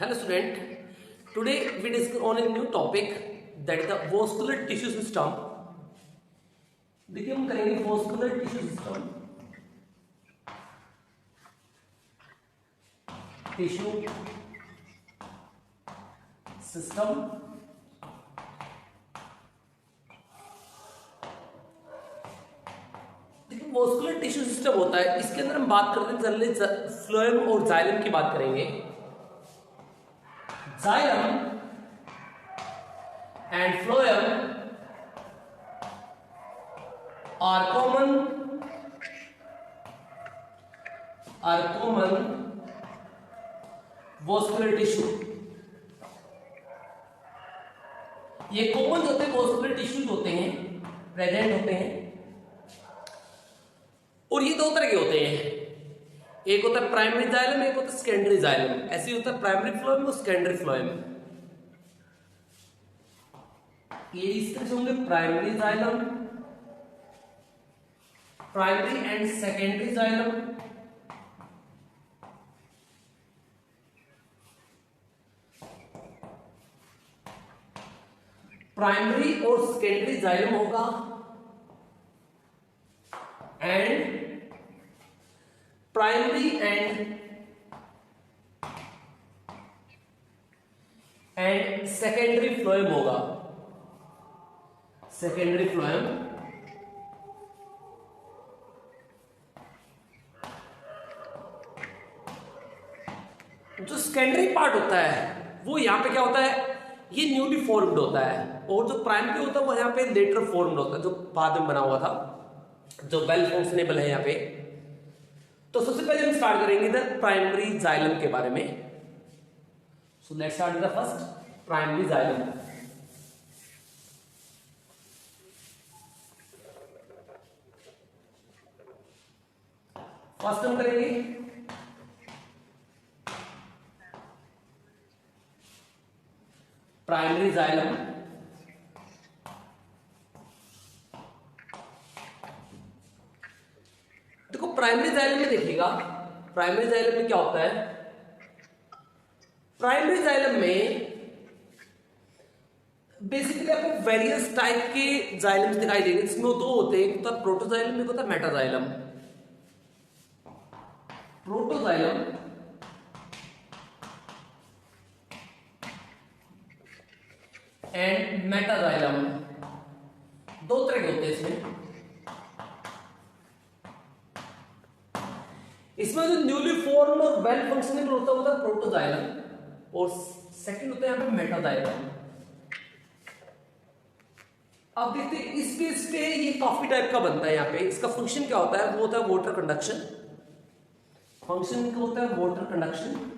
Hello student, today we discuss on a new topic that is the vascular tissue system. देखिए हम करेंगे vascular tissue system. Tissue system. देखिए vascular tissue system होता है, इसके अंदर हम बात करते हैं जनरली फ्लोएम और जाइलम की बात करेंगे. Xylem and phloem are common vascular tissue. ये कॉमन होते हैं vascular tissues होते हैं, प्रेजेंट होते हैं, और ये दो तरह के होते हैं. एक होता है प्राइमरी जाइलम, एक होता है सेकेंडरी जाइलम. ऐसे होता है प्राइमरी फ्लोएम और सेकेंडरी फ्लोएम. ये इस तरह से होंगे primary xylem, primary and secondary xylem. Primary और सेकेंडरी जाइलम होगा and primary and secondary phloem होगा. सेकेंडरी फ्लोएम जो सेकेंडरी पार्ट होता है वो यहां पे क्या होता है, ये न्यूली फॉर्म्ड होता है, और जो प्राइमरी होता है वो यहां पे लेटर फॉर्म्ड होता है, जो बाद में बना हुआ था, जो वेल फंक्शनेबल है यहां पे. तो सबसे पहले हम स्टार्ट करेंगे द प्राइमरी जाइलम के बारे में. So let's start with the first primary xylem. First हम करेंगे प्राइमरी जाइलम. देखो प्राइमरी जाइलम में देखिएगा, प्राइमरी जाइलम में क्या होता है. प्राइमरी जाइलम में बेसिकली आपको वेरियस टाइप के जाइलम्स दिखाई देंगे. इसमें दो होते हैं, एक होता है प्रोटोजाइलम, एक होता है मेटाजाइलम. प्रोटोजाइलम एंड मेटाजाइलम दो तरह के होते हैं. इसमें जो न्यूली फॉर्म्ड और वेल फंक्शनिंग होता है प्रोटोजाइलम, और सेकंड होता है यहां पे मेटाजाइलम. अब देखते हैं इस केस पे ये काफी टाइप का बनता है. यहां पे इसका फंक्शन क्या होता है, वो होता है वाटर कंडक्शन. फंक्शन क्या होता है, वाटर कंडक्शन.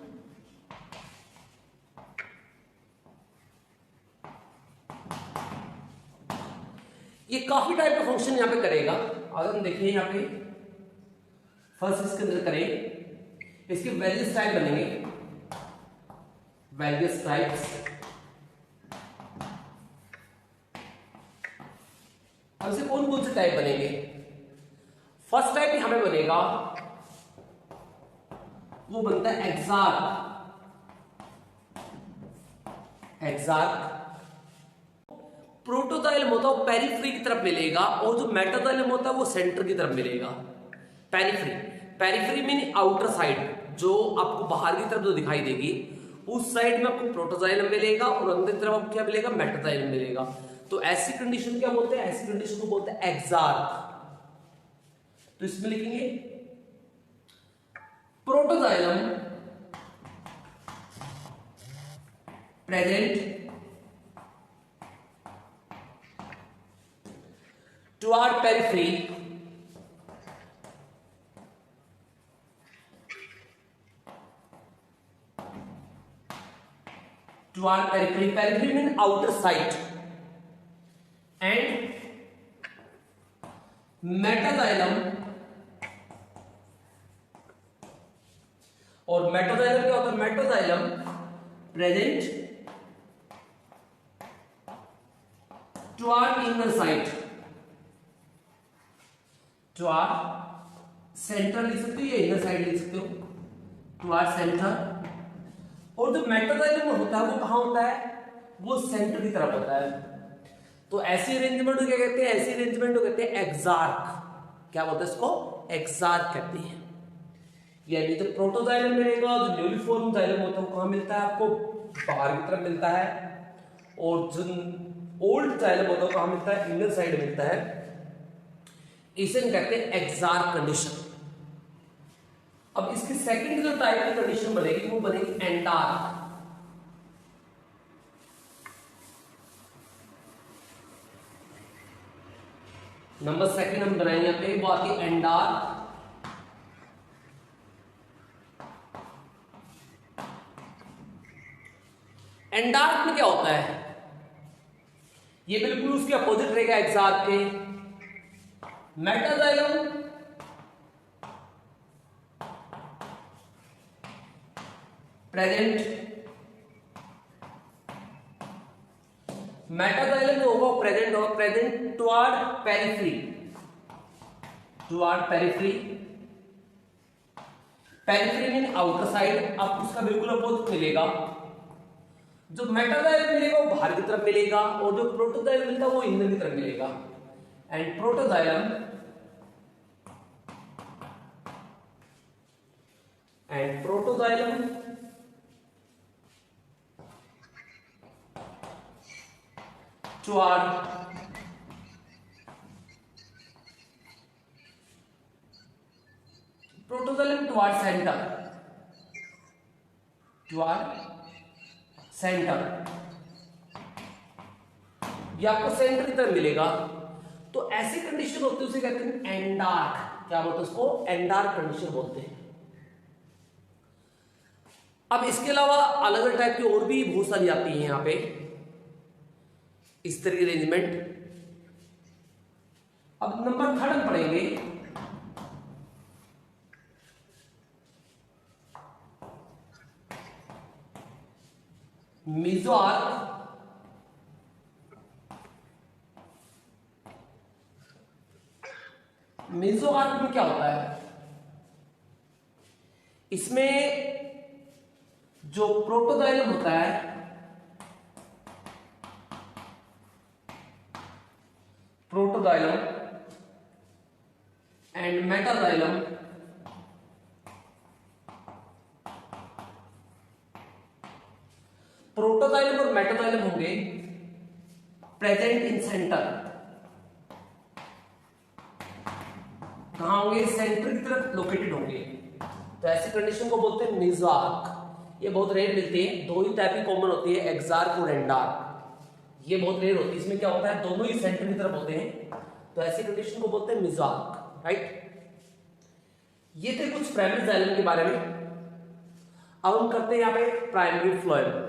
ये काफी टाइप का फंक्शन यहां पे करेगा. अगर हम देखिए यहां पे फर्स्ट इसके अंदर करें, इसके वेरियस टाइप बनेंगे, वेरियस टाइप्स. अब से कौन कौन से टाइप बनेंगे. फर्स्ट टाइप यहां पे बनेगा, वो बनता है एक्सार्क. एक्सार्क प्रोटोजाइलम होता है वो पेरिफेरी की तरफ मिलेगा, और जो मेटाजाइलम होता है वो सेंटर की तरफ मिलेगा. Periphery, periphery mean outer side, जो आपको बाहर की तरफ जो दिखाई देगी उस साइड में आपको प्रोटोजाइलम मिलेगा, और अंदर की तरफ आपको क्या मिलेगा, मेटाजाइलम मिलेगा. तो ऐसी कंडीशन क्या बोलते हैं, ऐसी कंडीशन को बोलते हैं एक्सार्क. तो इसमें लिखेंगे protoxylem present toward periphery periphery means outer side, and metaxylem, और मेटाजाइलम क्या होता है, metaxylem present toward inner side, toward centre लिख सकते हो या इनर साइड लिख सकते हो. टुवर्ड सेंटर और जो मेटाजाइलम होता है वो कहाँ होता है, वो सेंटर की तरफ होता है। तो ऐसी अरेंजमेंट को क्या कहते हैं, ऐसी अरेंजमेंट को कहते हैं एक्सार्क। क्या बोलते हैं इसको, एक्सार्क कहते हैं। यानी जो प्रोटोजाइलम मिलेगा, जो न्यूली फॉर्म जाइलम होता है वो कहाँ मिलता है आपको, बाहर की तरफ मिलता है। और जो ओल्ड जाइलम होता है कहाँ मिलता है, इनर साइड मिलता है। इसे हम कहते हैं एक्सार्क कंडीशन। अब इसकी सेकंड जो टाइप की कंडीशन बनेगी वो बनेगी एंडार्क। नंबर सेकंड हम बनाएंगे यहाँ पे, वो आती है एंडार्क। एंडार्क में क्या होता है, ये बिल्कुल उसके अपोजिट रहेगा एक्सार्क के। मेटाजाइलम प्रेजेंट, मेटाजाइलम जो होगा प्रेजेंट होगा, present toward periphery, toward periphery. Periphery mean outer side. अब उसका बिल्कुल अपोजिट मिलेगा, जो मेटाजाइलम मिलेगा वो बाहर की तरफ मिलेगा, और जो प्रोटोजाइलम मिलता है वो इंदर की तरफ मिलेगा। And protoxylem toward protoxylem toward center, toward center, ये आपको सेंटर की तरफ मिलेगा। तो ऐसी कंडीशन होती है उसे कहते हैं एंडार्क। क्या बोलते हैं उसको, एंडार्क कंडीशन बोलते हैं। अब इसके अलावा अलग अलग टाइप की और भी बहुत सारी आती है यहाँ पे इस तरह की अरेंजमेंट। अब नंबर थर्ड हम पढ़ेंगे मेसोआर्क। मेसोआर्क में क्या होता है, इसमें जो प्रोटोजाइलम होता है, प्रोटोजाइलम एंड मेटाजाइलम, प्रोटोजाइलम और मेटाजाइलम होंगे प्रेजेंट इन सेंटर। कहां होंगे, सेंटर की तरफ लोकेटेड होंगे। तो ऐसी कंडीशन को बोलते हैं मेसोआर्क। ये बहुत रेयर मिलती है, दो ही टाइप की कॉमन होती है, एक्सार्क और एंडार्क। ये बहुत रेयर होती है, इसमें क्या होता है दोनों ही सेंटर की तरफ होते हैं। तो ऐसी कंडीशन को बोलते हैं मेसोआर्क, राइट। ये थे कुछ प्राइमरी जाइलम के बारे में। अब हम करते हैं यहां पे प्राइमरी फ्लोएम।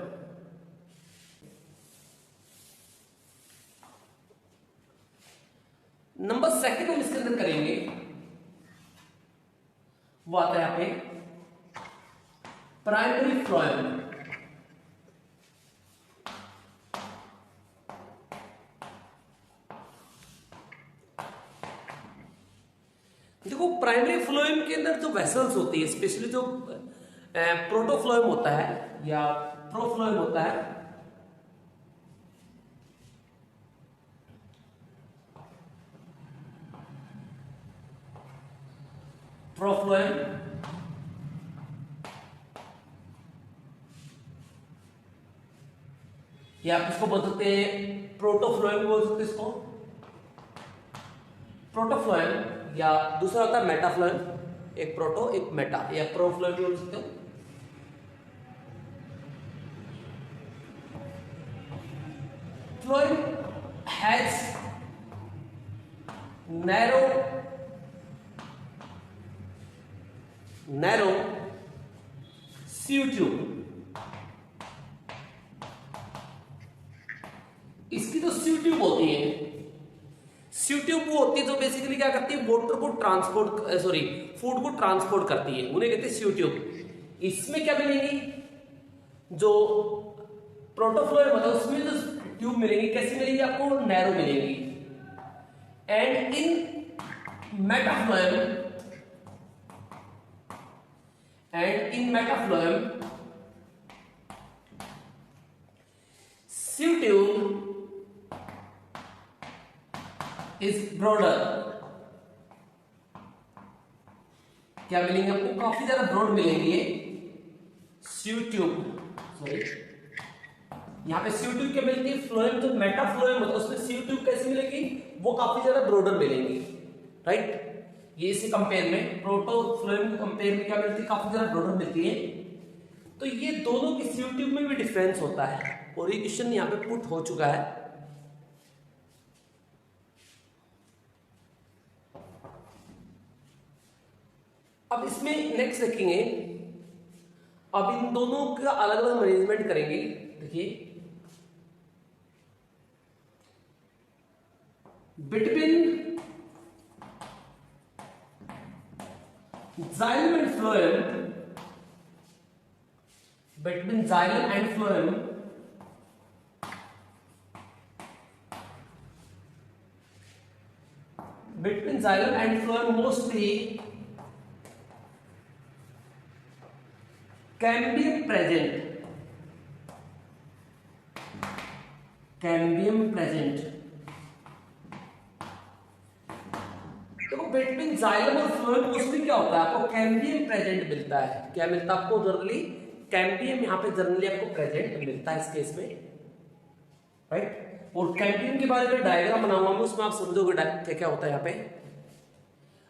नंबर सेकंड हम इसके अंदर करेंगे वो आता है यहां पे प्राइमरी फ्लोएम। देखो प्राइमरी फ्लोएम के अंदर जो वेसल्स होती है, स्पेशली जो प्रोटोफ्लोएम होता है या प्रोफ्लोएम होता है, प्रोफ्लोएम या आप इसको बोल सकते हैं प्रोटोफ्लोएम बोल सकते हैं इसको, प्रोटोफ्लोएम। या दूसरा होता है मेटाफ्लोएम, एक प्रोटो एक मेटा, या प्रोफ्लोएम भी बोल सकते हो। Phloem has narrow sieve tube. इसकी जो सीव ट्यूब होती है, सीव ट्यूब वो होती है जो बेसिकली क्या करती है, वाटर को ट्रांसपोर्ट फूड को ट्रांसपोर्ट करती है, उन्हें कहते हैं सीव ट्यूब। इसमें क्या मिलेगी, जो प्रोटोफ्लोएम होता है उसमें जो ट्यूब मिलेंगी कैसी मिलेंगी आपको, नैरो मिलेंगी। And in metaphloem is broader. क्या मिलेंगे आपको? काफी ज्यादा ब्रॉड मिलेंगे ये स्यू ट्यूब। सॉरी, यहाँ पे स्यू ट्यूब क्या मिलती है? फ्लोएम, जो मेटाफ्लोएम होता है उसमें स्यू ट्यूब कैसी मिलेगी? वो काफी ज्यादा ब्रॉडर मिलेंगी, राइट। ये इसी कंपेयर में प्रोटोफ्लोएम के कंपेयर में क्या मिलती है? काफी ज्यादा ब्रॉडर मिलती है। तो ये दोनों की स्यू ट्यूब में भी डिफरेंस होता है और ये क्वेश्चन यहाँ पे पुट हो चुका है। अब इसमें नेक्स्ट देखेंगे, अब इन दोनों का अलग अलग मैनेजमेंट करेंगे। देखिए, between xylem and phloem, between xylem and phloem, between xylem and phloem mostly cambium present, cambium present। देखो, बिटवीन जाइलम और फ्लोएम मोस्टली क्या होता है? आपको कैम्बियम प्रेजेंट मिलता है। क्या मिलता है आपको? जनरली कैम्बियम यहाँ पे जनरली आपको प्रेजेंट मिलता है इस केस में, राइट। और कैम्बियम के बारे में डायग्राम बनाऊंगा मैं, उसमें आप समझोगे क्या क्या होता है यहाँ पे।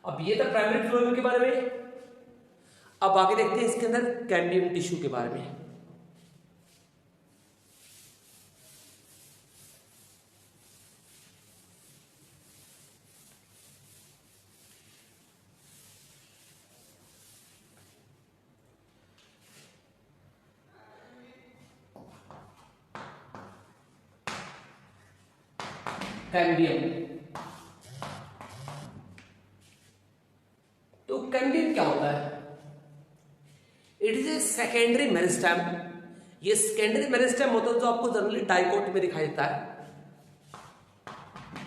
अब ये था प्राइमरी फ्लोएम के बारे में। अब आगे देखते हैं इसके अंदर कैम्बियम टिश्यू के बारे में। कैम्बियम, तो कैम्बियम क्या होता है? It is a secondary meristem. ये सेकेंडरी मेरिस्टेम होता है जो आपको जनरली डाइकोट में दिखाई देता है।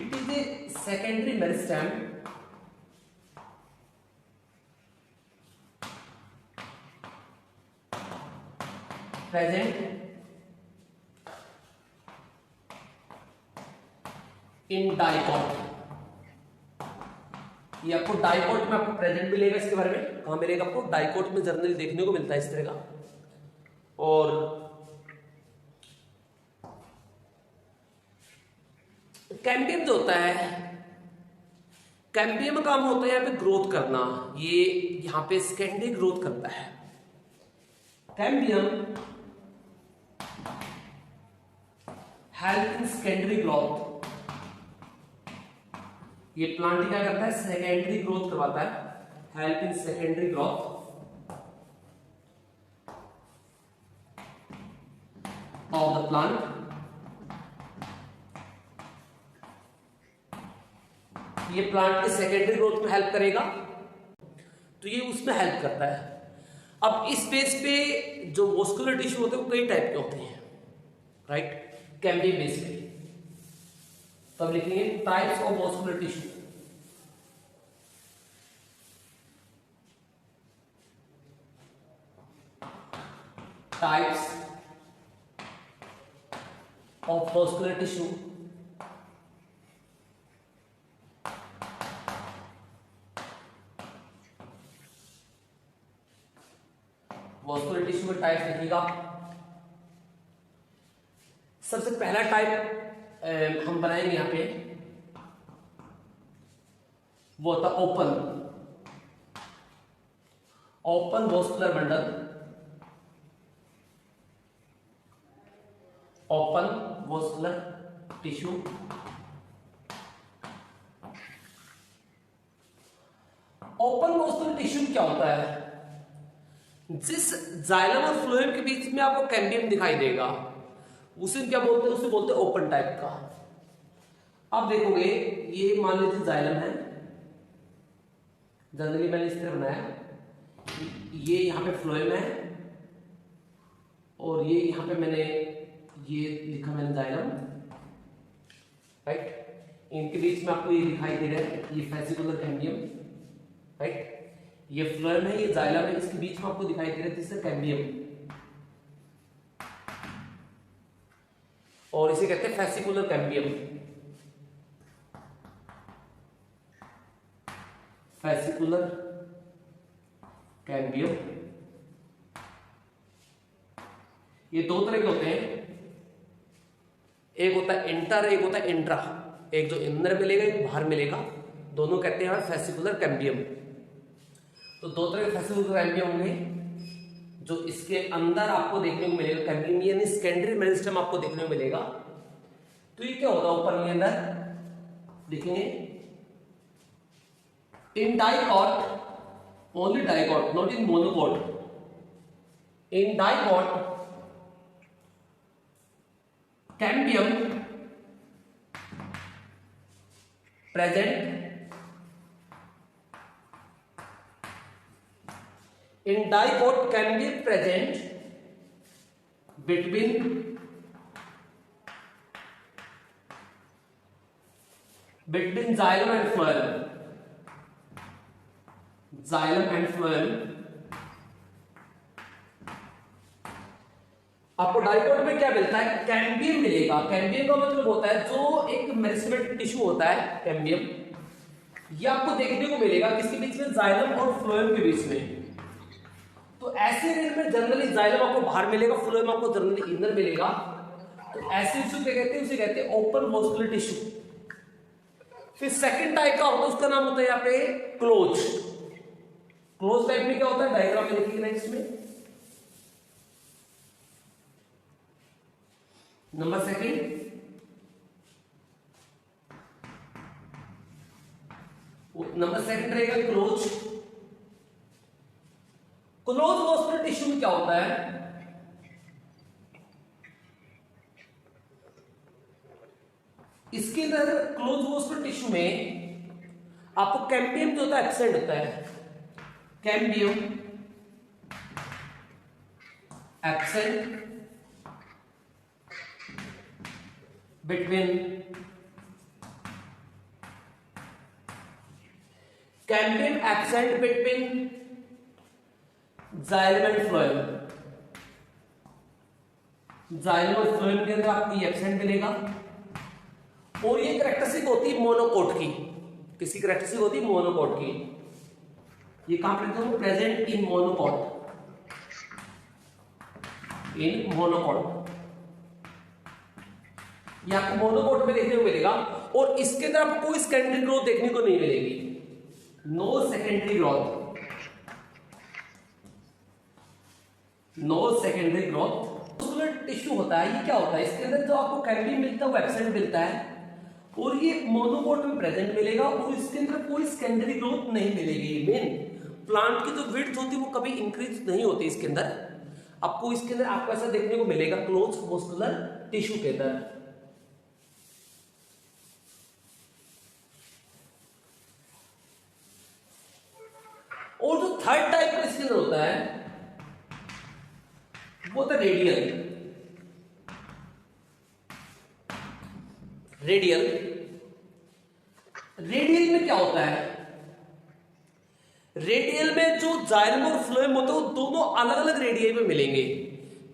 It is a secondary meristem present in dicot. ये आपको डाइकोट में आपको प्रेजेंट मिलेगा। इसके बारे में कहां मिलेगा आपको? डाइकोट में जनरली देखने को मिलता है इस तरह का। और कैम्बियम जो होता है, कैम्बियम का काम होता है यहाँ पे ग्रोथ करना। ये यहाँ पे सेकेंडरी ग्रोथ करता है। Cambium help in secondary growth. ये प्लांट क्या करता है? सेकेंडरी ग्रोथ करवाता है। Help in secondary growth of the plant. ये प्लांट की सेकेंडरी ग्रोथ में हेल्प करेगा, तो ये उसमें हेल्प करता है। अब इस बेस पे जो वॉस्कुलर टिश्यू होते हैं वो कई टाइप के होते हैं, राइट, कैम्बियम बेस पे। तब लिखेंगे types of vascular tissue. Types of vascular tissue. Vascular tissue में टाइप लिखिएगा। सबसे पहला टाइप हम बनाएंगे यहां पे, वो होता open, open vascular bundle, open vascular tissue. Open vascular tissue क्या होता है? जिस जाइलम और फ्लोएम के बीच में आपको कैम्बियम दिखाई देगा उसे क्या बोलते हैं? उसे बोलते हैं ओपन टाइप का। अब देखोगे, ये मान लीजिए जाइलम है, जनरली मैंने इस तरह बनाया। ये यहां पे फ्लोएम है और ये यहां पे मैंने ये लिखा मैंने जाइलम, राइट। इनके बीच में आपको ये दिखाई दे रहा है, ये फेसिकुलर कैम्बियम, राइट। ये फ्लोएम है, ये जाइलम है, इसके बीच में आपको दिखाई दे रहा है दिस इज कैम्बियम, और इसे कहते हैं फेसिकुलर कैम्बियम। Fascicular cambium. ये दो तरह के होते हैं, एक होता है इंटर, एक होता है इंट्रा। एक जो अंदर मिलेगा, एक बाहर मिलेगा, दोनों कहते हैं फेसिकुलर कैम्बियम। तो दो तरह के फेसिकुलर कैम्बियम होंगे, जो इसके अंदर आपको देखने को मिलेगा कैम्बियम, यानी सेकेंडरी मेरिस्टम आपको देखने को मिलेगा। तो ये क्या होगा ऊपर के अंदर देखेंगे, in dicot, only dicot, not in monocot, in dicot cambium present in dicot can be present between xylem and phloem, xylem and phloem। आपको डाइकोट में क्या मिलता है, कैम्बियम मिलेगा। कैम्बियम का मतलब होता है जो एक मेरिस्टेमेटिक टिश्यू होता है कैम्बियम, ये आपको देखने को मिलेगा किसके बीच में, जाइलम और फ्लोएम के बीच में। तो ऐसे रेट में जनरली जाइलम आपको बाहर मिलेगा, फ्लोएम आपको जनरली इंदर मिलेगा। तो ऐसे टिश्यू क्या कहते हैं, उसे कहते हैं ओपन वॉस्कुलर टिश्यू। फिर सेकंड टाइप का होता है, उसका नाम होता है यहाँ पे क्लोज। क्लोज टाइप में क्या होता है, डायग्राम में लिखिए नेक्स्ट में। नंबर सेकंड, नंबर सेकंड रहेगा क्लोज। क्लोज वॉस्कुलर टिश्यू में क्या होता है, इसके अंदर क्लोज वॉस्कुलर टिश्यू में आपको कैम्बियम जो होता है एब्सेंट होता है, cambium absent between cambium absent between xylem and phloem। xylem और phloem के अंदर आपको ये एब्सेंट मिलेगा। और ये कैरेक्टरिस्टिक होती है मोनोकोट की, किसी कैरेक्टरिस्टिक होती है मोनोकोट की। ये कहां पर देखते हो, present in monocot, in monocot, ये आपको मोनोकोट में देखने को मिलेगा। और इसके अंदर आपको कोई सेकेंडरी ग्रोथ देखने को नहीं मिलेगी, no secondary growth, no secondary growth. Vascular tissue होता है, ये क्या होता है, इसके अंदर जो आपको कैम्बियम मिलता है वो एब्सेंट मिलता है, और ये मोनोकोट में प्रेजेंट मिलेगा, और इसके अंदर कोई सेकेंडरी ग्रोथ नहीं मिलेगी। मेन प्लांट की जो विड्थ होती है वो कभी इंक्रीज नहीं होती इसके अंदर। आपको इसके अंदर आपको ऐसा देखने को मिलेगा क्लोज वॉस्कुलर टिश्यू के अंदर। और जो थर्ड टाइप का इसके अंदर होता है वो होता है रेडियल। रेडियल, रेडियल में क्या होता है, रेडियल में जो जाइलम और फ्लोएम होते हैं वो दोनों अलग अलग रेडियल में मिलेंगे।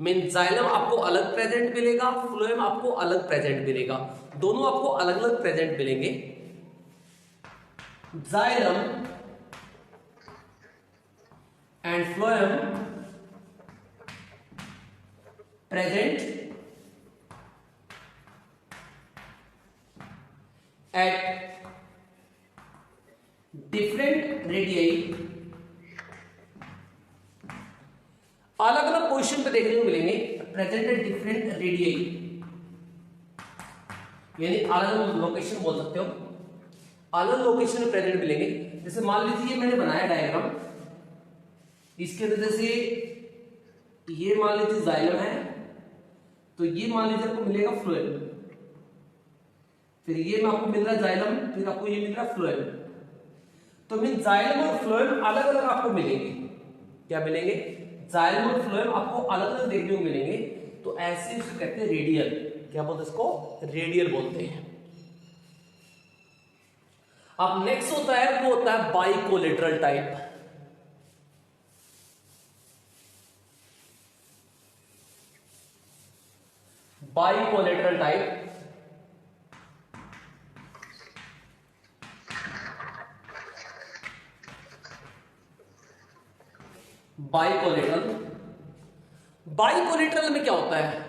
मीन जाइलम आपको अलग प्रेजेंट मिलेगा, फ्लोएम आपको अलग प्रेजेंट मिलेगा, दोनों आपको अलग अलग प्रेजेंट मिलेंगे। Xylem and phloem present at different radii, अलग अलग पोजीशन पे देखने को मिलेंगे, प्रेजेंट एट डिफरेंट रेडियई, यानी अलग अलग लोकेशन बोल सकते हो, अलग लोकेशन में प्रेजेंट मिलेंगे। जैसे मान लीजिए मैंने बनाया डायग्राम, इसके अंदर जैसे ये मान लीजिए जाइलम है, तो ये मान लीजिए आपको मिलेगा फ्लोएम, फिर ये में आपको मिल रहा है जाइलम, फिर आपको ये मिल रहा है फ्लोएम। तो मीन जाइलम और फ्लोएम अलग अलग आपको मिलेंगे। क्या मिलेंगे, जाइलम और फ्लोएम आपको अलग अलग देखने को मिलेंगे। तो ऐसे इसको कहते हैं रेडियल। क्या बोलते हैं इसको, रेडियल बोलते हैं। अब नेक्स्ट होता है वो होता है bicollateral type. Bicollateral type bicollateral. Bicollateral में क्या होता है,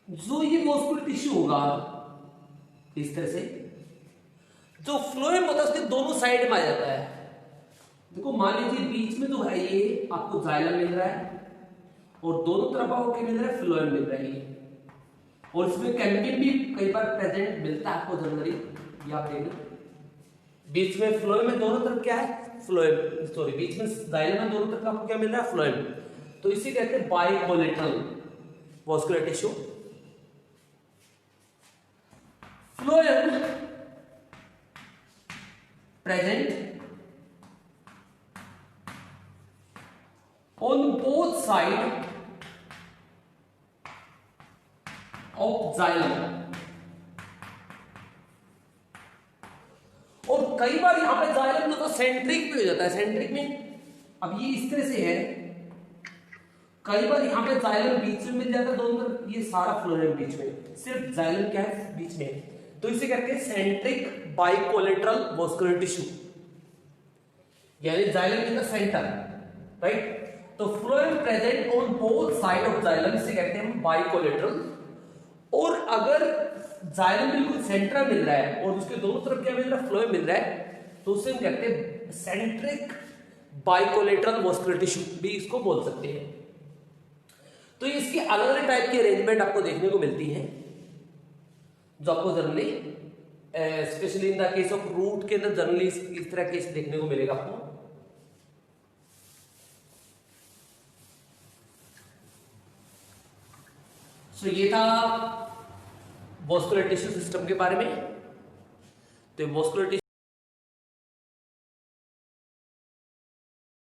जो ये मस्कुलर टिश्यू होगा इस तरह से, जो फ्लोएम होता है उसके दोनों साइड में आ जाता है। देखो मान लीजिए बीच में जो है ये आपको जाइलम मिल रहा है और दोनों तरफ आपको क्या मिल रहा है, फ्लोएम मिल रहा है ये। और इसमें कैम्बियम भी कई बार प्रेजेंट मिलता है आपको जनरली, ये आप देख लो बीच में फ्लोएम में, दोनों तरफ क्या है, फ्लोएम, सॉरी बीच में जाइलम है, दोनों तरफ आपको क्या मिल रहा है, फ्लोएम। तो इसे कहते हैं bicollateral vascular tissue. Phloem present on both side of xylem। और कई बार यहां पे जाइलम तो सेंट्रिक भी हो जाता है। सेंट्रिक में अब ये इस तरह से है, कई बार यहां पे जाइलम बीच में मिल जाता है दोनों तरफ, ये सारा फ्लोएम बीच में, सिर्फ जाइलम क्या है बीच में। तो इसे कहते हैं सेंट्रिक बाइकोलेटरल वास्कुलर टिश्यू, यानी xylem in the centre, right. तो phloem present on both side of xylem से कहते हैं बाइकोलेटरल। और अगर जाइलम बिल्कुल सेंटर मिल रहा है और उसके दोनों तरफ क्या मिल रहा है, फ्लोएम मिल रहा है, तो उसे हम कहते हैं सेंट्रिक बाइकोलेटरल वास्कुलर टिश्यू भी इसको बोल सकते हैं। तो इसकी अलग अलग टाइप की अरेंजमेंट आपको देखने को मिलती है, जो आपको generally specially in the case of root के अंदर जनरली इस तरह केस देखने को मिलेगा आपको। सो ये था वास्कुलर टिश्यू सिस्टम के बारे में। तो वास्कुलर